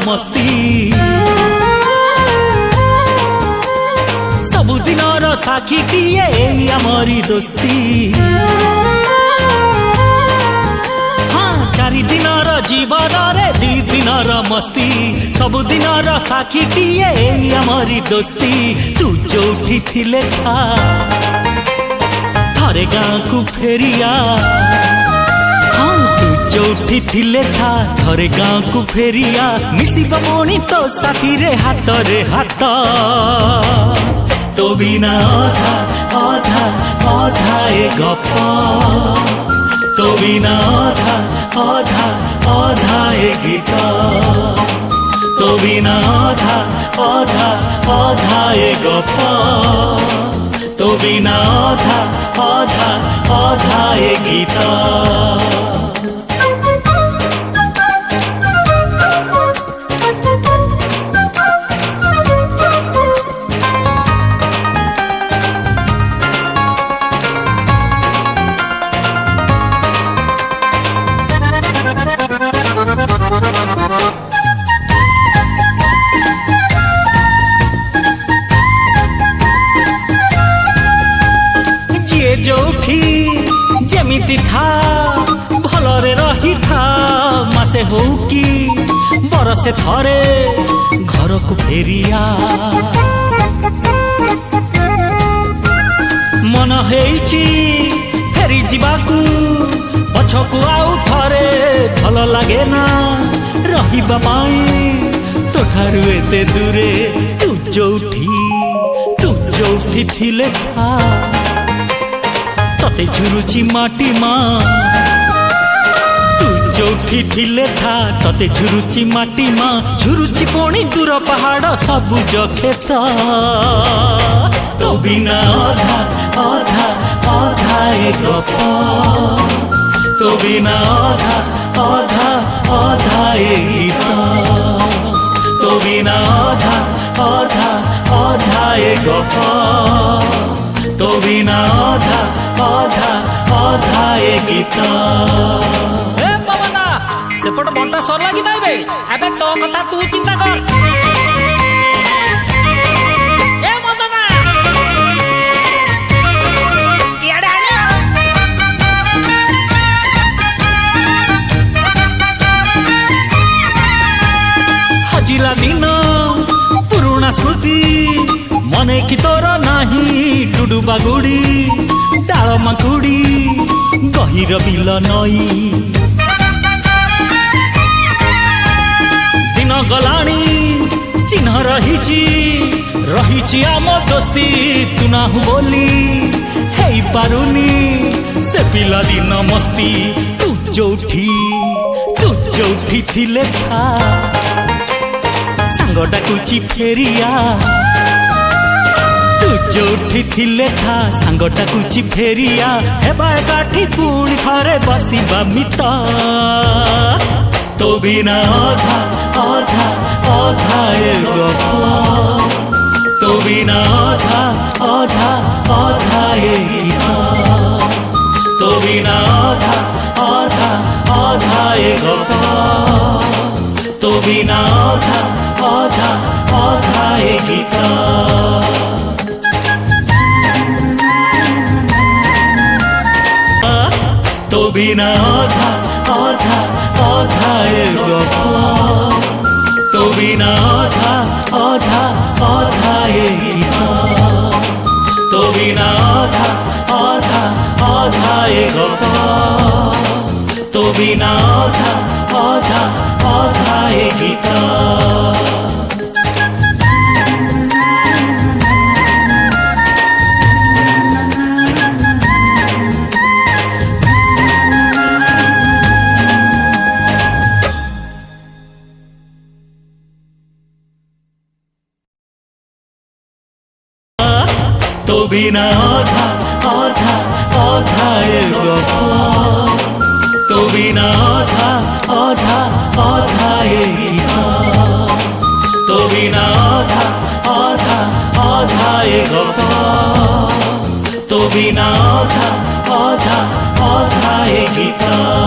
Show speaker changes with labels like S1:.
S1: मस्ती सबुदिनर साक्षीटिए आमरी दोस्ती हाँ चारि दिनर जीवन रे दी दिनर मस्ती सबुदिनर साक्षीटिए आमरी दोस्ती तू जोठी थिले था थारे गाँ को फेरिया जोठी थिले था थरे गाँ को फेरिया मिसिब मणि तो साथी रे हाथ तो बिना अधा अधा अधा ए गप तो बिना अधा अधा अधा ए गीत तो बिना अधा अधा अधा ए गप तो बिना अधा अधा अधा ए गीत जोठी जेमिति था भलरे रही था मासे हो कि बरसे थरे घर को फेरिया मन हेइची फेरी जीवाकू पछकू आउ थरे भल लागे ना रहिबा पाई तोठारु एते दूरे तू जोठी थिले था तते झुरुची माटी माँ तू जोठी थिले था तते झुरुची माटी माँ झुरुची पुणी दूर पहाड़ सबुज खेत तो बिना अधा अधा अधा ए गप तो बिना अधा अधा अधा ए गीत तो बिना अधा अधा अधा ए गप तो बिना अधा अधा अधा ए गीत
S2: ए पवना सेपट बंटा सरला कि नाइ बे एबे तो कथा तू चिंता कर ए मदना इयाडे आले
S1: हजिला दिन पुरुणा स्मृति मने कि तोर नाही डुडुबा गुड़ी डाल माकुड़ी गहिर बिल नई दिन गलाणी चिन्ह रही आम दोस्ती तू ना बोली हेई पारुनी से पिला दिन मस्ती तू जोठी थिले था सांग डाकुची फेरिया जोठी थिले था सांग डाकुची फेरिया हेबा एकाठी पुणी थरे बसिबा मित तो बिना अधा अधा अधा ए गप तो बिना अधा अधा अधा ए गीत तो बिना अधा अधा अधा ए गप तो बिना अधा अधा अधा ए गीत तो बिना अधा अधा अधा ए गप तो बिना अधा अधा अधा ए गीत तो बिना अधा अधा अधा ए गप तो बिना अधा अधा अधा ए गीत तो बिना अधा अधा अधा ए गप तो बिना अधा अधा अधा ए गीत तो बिना अधा अधा अधा ए गप तो बिना अधा अधा अधा ए गीत।